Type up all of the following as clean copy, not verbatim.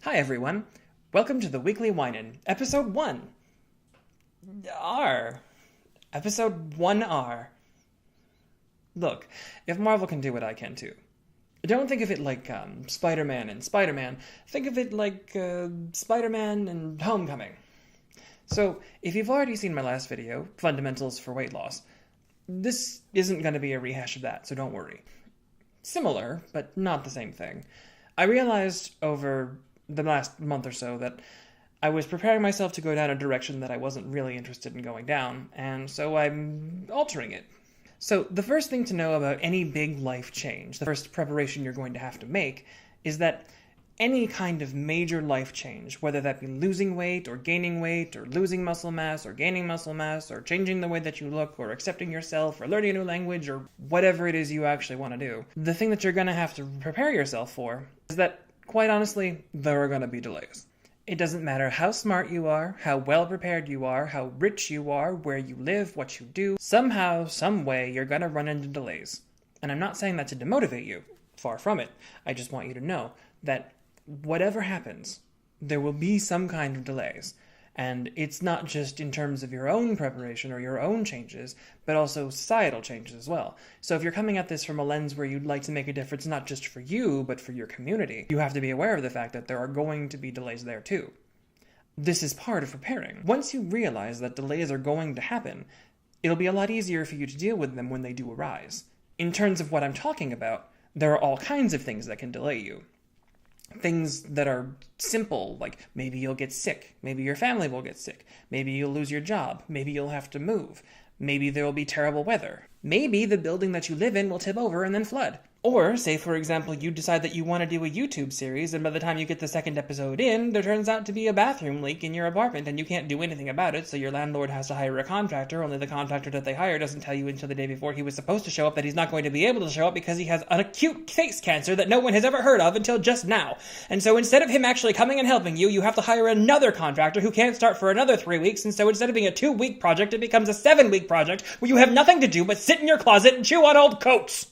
Hi everyone, welcome to the Weekly Whine In, Episode 1. R. Episode 1R. Look, if Marvel can do it, I can too. Don't think of it like Spider-Man and Spider-Man. Think of it like Spider-Man and Homecoming. So, if you've already seen my last video, Fundamentals for Weight Loss, this isn't going to be a rehash of that, so don't worry. Similar, but not the same thing. I realized over the last month or so that I was preparing myself to go down a direction that I wasn't really interested in going down, and so I'm altering it. So the first thing to know about any big life change, the first preparation you're going to have to make, is that any kind of major life change, whether that be losing weight or gaining weight or losing muscle mass or gaining muscle mass or changing the way that you look or accepting yourself or learning a new language or whatever it is you actually want to do, the thing that you're going to have to prepare yourself for is that, quite honestly, there are going to be delays. It doesn't matter how smart you are, how well prepared you are, how rich you are, where you live, what you do. Somehow, some way, you're going to run into delays. And I'm not saying that to demotivate you. Far from it. I just want you to know that whatever happens, there will be some kind of delays. And it's not just in terms of your own preparation or your own changes, but also societal changes as well. So if you're coming at this from a lens where you'd like to make a difference not just for you, but for your community, you have to be aware of the fact that there are going to be delays there too. This is part of preparing. Once you realize that delays are going to happen, it'll be a lot easier for you to deal with them when they do arise. In terms of what I'm talking about, there are all kinds of things that can delay you. Things that are simple, like maybe you'll get sick, maybe your family will get sick, maybe you'll lose your job, maybe you'll have to move, maybe there will be terrible weather, maybe the building that you live in will tip over and then flood. Or, say for example, you decide that you want to do a YouTube series, and by the time you get the second episode in, there turns out to be a bathroom leak in your apartment, and you can't do anything about it, so your landlord has to hire a contractor, only the contractor that they hire doesn't tell you until the day before he was supposed to show up that he's not going to be able to show up because he has an acute face cancer that no one has ever heard of until just now. And so instead of him actually coming and helping you, you have to hire another contractor who can't start for another 3 weeks, and so instead of being a 2-week project, it becomes a 7-week project where you have nothing to do but sit in your closet and chew on old coats.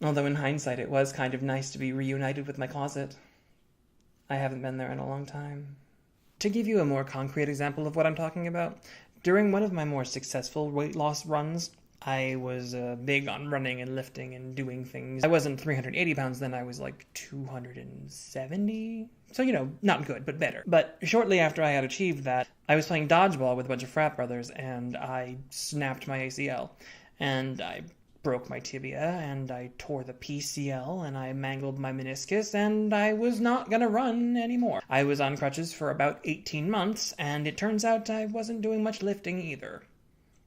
Although in hindsight, it was kind of nice to be reunited with my closet. I haven't been there in a long time. To give you a more concrete example of what I'm talking about, during one of my more successful weight loss runs, I was big on running and lifting and doing things. I wasn't 380 pounds then, I was like 270. So, not good, but better. But shortly after I had achieved that, I was playing dodgeball with a bunch of frat brothers, and I snapped my ACL. And I broke my tibia, and I tore the PCL, and I mangled my meniscus, and I was not gonna run anymore. I was on crutches for about 18 months, and it turns out I wasn't doing much lifting either.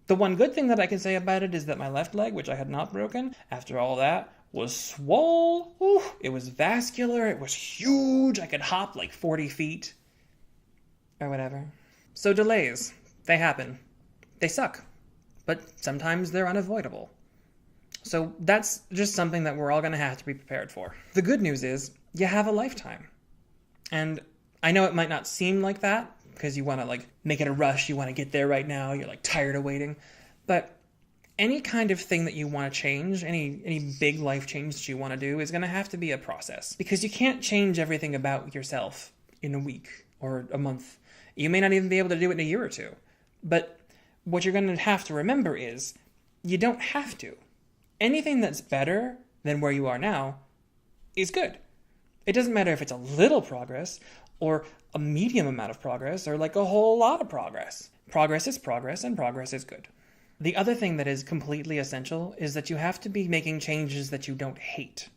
The one good thing that I can say about it is that my left leg, which I had not broken, after all that, was swole. Ooh, it was vascular, it was huge, I could hop like 40 feet. Or whatever. So delays, they happen. They suck. But sometimes they're unavoidable. So that's just something that we're all going to have to be prepared for. The good news is, you have a lifetime. And I know it might not seem like that, because you want to make it a rush, you want to get there right now, you're tired of waiting. But any kind of thing that you want to change, any big life change that you want to do is going to have to be a process. Because you can't change everything about yourself in a week or a month. You may not even be able to do it in a year or two. But what you're going to have to remember is, you don't have to. Anything that's better than where you are now is good. It doesn't matter if it's a little progress or a medium amount of progress or a whole lot of progress. Progress is progress, and progress is good. The other thing that is completely essential is that you have to be making changes that you don't hate.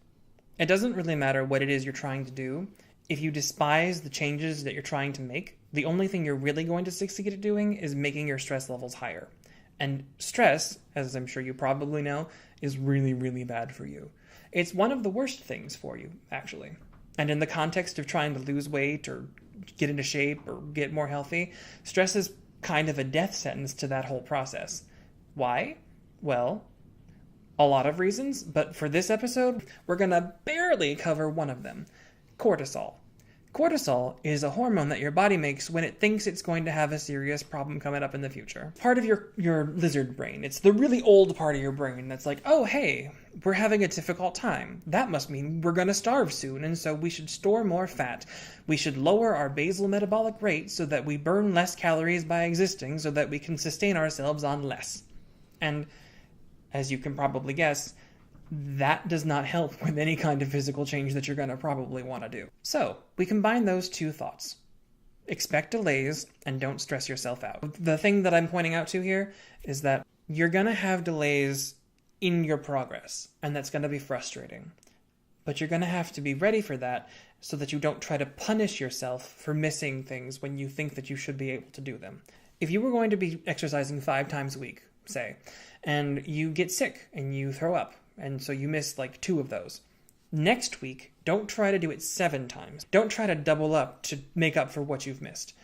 It doesn't really matter what it is you're trying to do. If you despise the changes that you're trying to make, the only thing you're really going to succeed at doing is making your stress levels higher. And stress, as I'm sure you probably know, is really, really bad for you. It's one of the worst things for you, actually. And in the context of trying to lose weight or get into shape or get more healthy, stress is kind of a death sentence to that whole process. Why? Well, a lot of reasons, but for this episode, we're gonna barely cover one of them. Cortisol. Cortisol is a hormone that your body makes when it thinks it's going to have a serious problem coming up in the future. Part of your lizard brain. It's the really old part of your brain that's like, oh, hey, we're having a difficult time. That must mean we're going to starve soon, and so we should store more fat. We should lower our basal metabolic rate so that we burn less calories by existing so that we can sustain ourselves on less. And as you can probably guess, that does not help with any kind of physical change that you're going to probably want to do. So, we combine those two thoughts. Expect delays and don't stress yourself out. The thing that I'm pointing out to here is that you're going to have delays in your progress, and that's going to be frustrating. But you're going to have to be ready for that so that you don't try to punish yourself for missing things when you think that you should be able to do them. If you were going to be exercising 5 times a week, say, and you get sick and you throw up, and so you miss like 2 of those. Next week, don't try to do it 7 times. Don't try to double up to make up for what you've missed.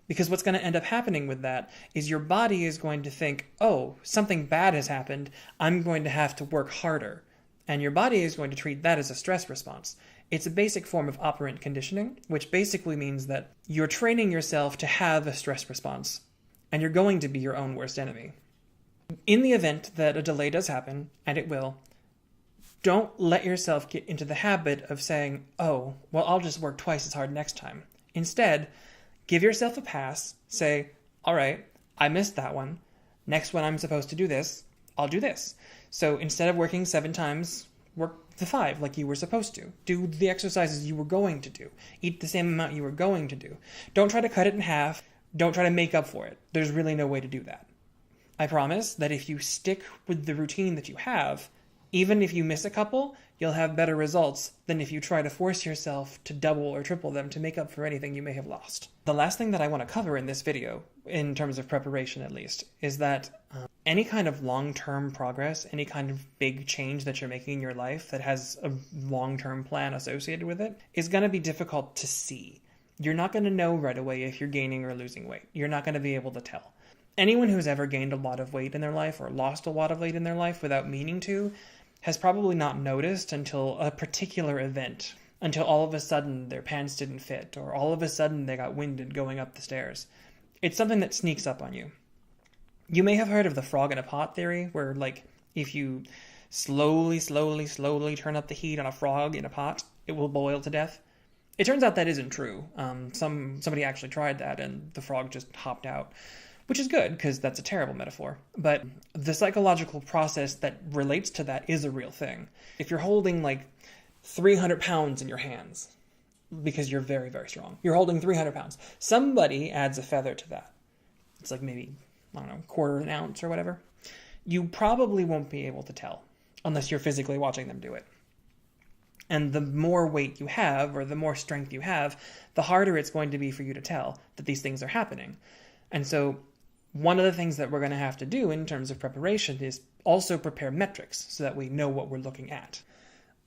Because what's going to end up happening with that is your body is going to think, oh, something bad has happened, I'm going to have to work harder. And your body is going to treat that as a stress response. It's a basic form of operant conditioning, which basically means that you're training yourself to have a stress response, and you're going to be your own worst enemy. In the event that a delay does happen, and it will, don't let yourself get into the habit of saying, oh, well, I'll just work twice as hard next time. Instead, give yourself a pass. Say, all right, I missed that one. Next one I'm supposed to do this, I'll do this. So instead of working 7 times, work the 5 like you were supposed to. Do the exercises you were going to do. Eat the same amount you were going to do. Don't try to cut it in half. Don't try to make up for it. There's really no way to do that. I promise that if you stick with the routine that you have, even if you miss a couple, you'll have better results than if you try to force yourself to double or triple them to make up for anything you may have lost. The last thing that I want to cover in this video, in terms of preparation at least, is that any kind of long-term progress, any kind of big change that you're making in your life that has a long-term plan associated with it, is going to be difficult to see. You're not going to know right away if you're gaining or losing weight. You're not going to be able to tell. Anyone who's ever gained a lot of weight in their life or lost a lot of weight in their life without meaning to has probably not noticed until a particular event, until all of a sudden their pants didn't fit, or all of a sudden they got winded going up the stairs. It's something that sneaks up on you. You may have heard of the frog in a pot theory, where like if you slowly turn up the heat on a frog in a pot, it will boil to death. It turns out that isn't true. Somebody actually tried that and the frog just hopped out. Which is good, because that's a terrible metaphor. But the psychological process that relates to that is a real thing. If you're holding like 300 pounds in your hands, because you're very, very strong, you're holding 300 pounds, somebody adds a feather to that. It's like maybe, I don't know, quarter an ounce or whatever. You probably won't be able to tell, unless you're physically watching them do it. And the more weight you have, or the more strength you have, the harder it's going to be for you to tell that these things are happening. And so one of the things that we're going to have to do in terms of preparation is also prepare metrics so that we know what we're looking at.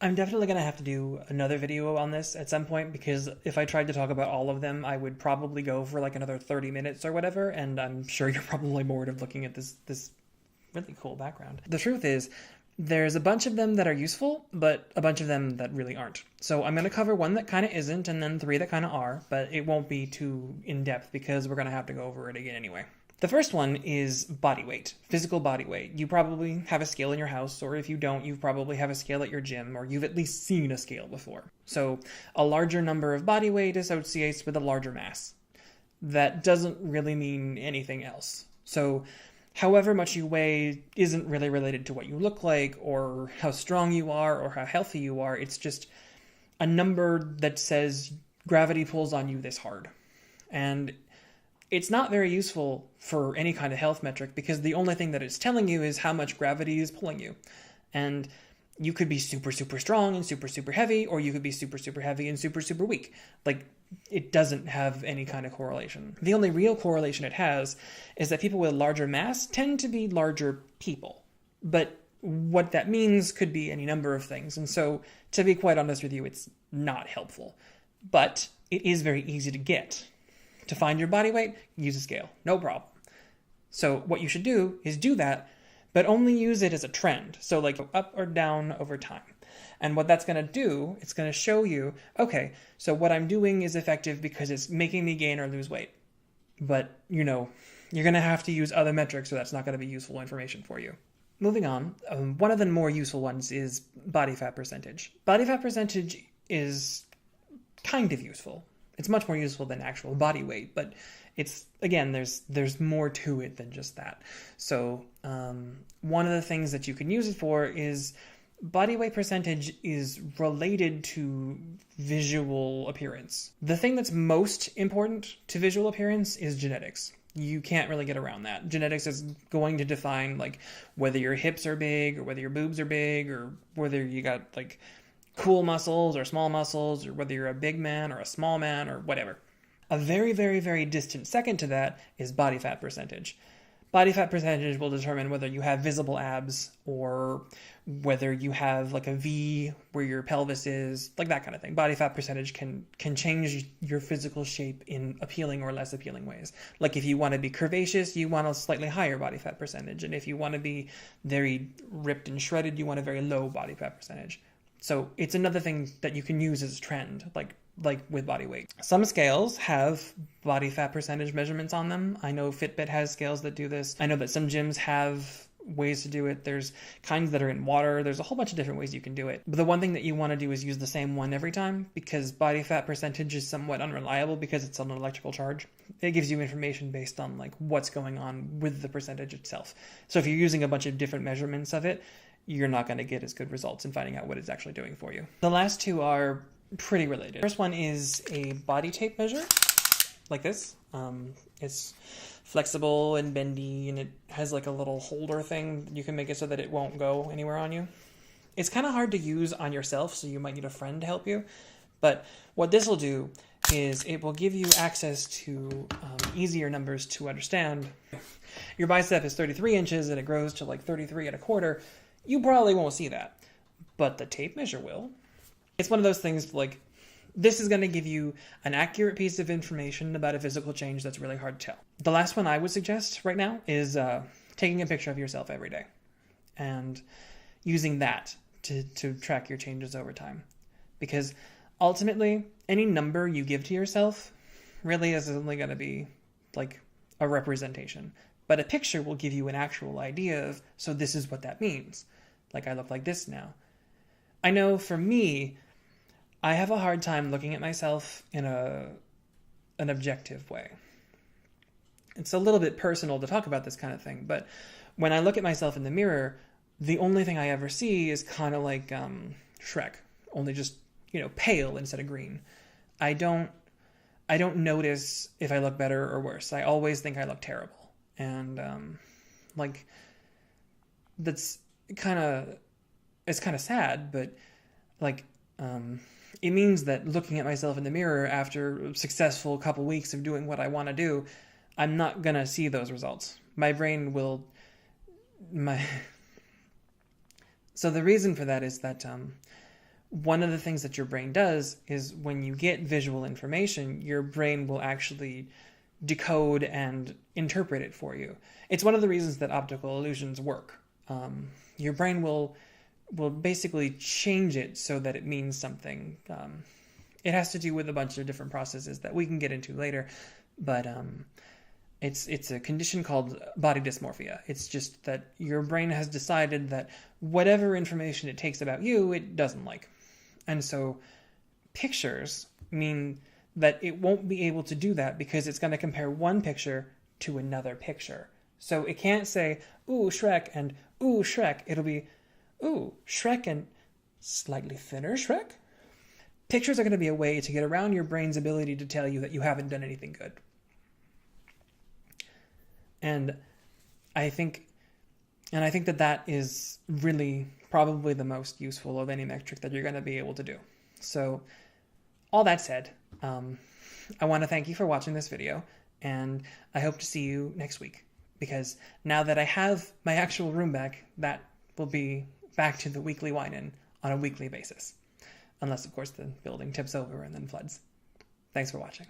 I'm definitely going to have to do another video on this at some point, because if I tried to talk about all of them, I would probably go for like another 30 minutes or whatever, and I'm sure you're probably bored of looking at this really cool background. The truth is, there's a bunch of them that are useful, but a bunch of them that really aren't. So I'm going to cover one that kind of isn't, and then 3 that kind of are, but it won't be too in-depth because we're going to have to go over it again anyway. The first one is body weight, physical body weight. You probably have a scale in your house, or if you don't, you probably have a scale at your gym, or you've at least seen a scale before. So a larger number of body weight associates with a larger mass. That doesn't really mean anything else. So however much you weigh isn't really related to what you look like, or how strong you are, or how healthy you are. It's just a number that says gravity pulls on you this hard. And it's not very useful for any kind of health metric, because the only thing that it's telling you is how much gravity is pulling you. And you could be super, super strong and super, super heavy, or you could be super, super heavy and super, super weak. Like, it doesn't have any kind of correlation. The only real correlation it has is that people with larger mass tend to be larger people. But what that means could be any number of things. And so, to be quite honest with you, it's not helpful. But it is very easy to get. To find your body weight, use a scale. No problem. So what you should do is do that, but only use it as a trend. So like up or down over time. And what that's going to do, it's going to show you, okay, so what I'm doing is effective because it's making me gain or lose weight. But, you know, you're going to have to use other metrics, so that's not going to be useful information for you. Moving on, one of the more useful ones is body fat percentage. Body fat percentage is kind of useful. It's much more useful than actual body weight, but it's, again, there's more to it than just that. So one of the things that you can use it for is body weight percentage is related to visual appearance. The thing that's most important to visual appearance is genetics. You can't really get around that. Genetics is going to define like whether your hips are big or whether your boobs are big or whether you got like cool muscles or small muscles or whether you're a big man or a small man or whatever. A very, very, very distant second to that is body fat percentage. Body fat percentage will determine whether you have visible abs or whether you have like a V where your pelvis is, like that kind of thing. Body fat percentage can change your physical shape in appealing or less appealing ways. Like if you want to be curvaceous, you want a slightly higher body fat percentage. And if you want to be very ripped and shredded, you want a very low body fat percentage. So it's another thing that you can use as a trend, like with body weight. Some scales have body fat percentage measurements on them. I know Fitbit has scales that do this. I know that some gyms have ways to do it. There's kinds that are in water. There's a whole bunch of different ways you can do it. But the one thing that you want to do is use the same one every time, because body fat percentage is somewhat unreliable because it's an electrical charge. It gives you information based on like what's going on with the percentage itself. So if you're using a bunch of different measurements of it, you're not going to get as good results in finding out what it's actually doing for you. The last two are pretty related. First one is a body tape measure, like this. It's flexible and bendy, and it has like a little holder thing. You can make it so that it won't go anywhere on you. It's kind of hard to use on yourself, so you might need a friend to help you. But what this will do is it will give you access to easier numbers to understand. Your bicep is 33 inches and it grows to like 33 and a quarter. You probably won't see that, but the tape measure will. It's one of those things like, this is going to give you an accurate piece of information about a physical change that's really hard to tell. The last one I would suggest right now is taking a picture of yourself every day and using that to track your changes over time. Because ultimately, any number you give to yourself really is only going to be like a representation. But a picture will give you an actual idea of, so this is what that means. Like, I look like this now. I know for me, I have a hard time looking at myself in an objective way. It's a little bit personal to talk about this kind of thing, but when I look at myself in the mirror, the only thing I ever see is kind of like Shrek, only just, pale instead of green. I don't notice if I look better or worse. I always think I look terrible. And that's it's kind of sad, but it means that looking at myself in the mirror after a successful couple weeks of doing what I want to do, I'm not going to see those results. My brain will... So the reason for that is that one of the things that your brain does is when you get visual information, your brain will actually decode and interpret it for you. It's one of the reasons that optical illusions work. Your brain will basically change it so that it means something. It has to do with a bunch of different processes that we can get into later, but it's a condition called body dysmorphia. It's just that your brain has decided that whatever information it takes about you, it doesn't like. And so pictures mean that it won't be able to do that because it's going to compare one picture to another picture. So it can't say, ooh, Shrek, and ooh, Shrek. It'll be, ooh, Shrek and slightly thinner Shrek. Pictures are going to be a way to get around your brain's ability to tell you that you haven't done anything good. And I think that is really probably the most useful of any metric that you're going to be able to do. So all that said, I want to thank you for watching this video, and I hope to see you next week, because now that I have my actual room back, that will be back to the Weekly Whine In on a weekly basis. Unless, of course, the building tips over and then floods. Thanks for watching.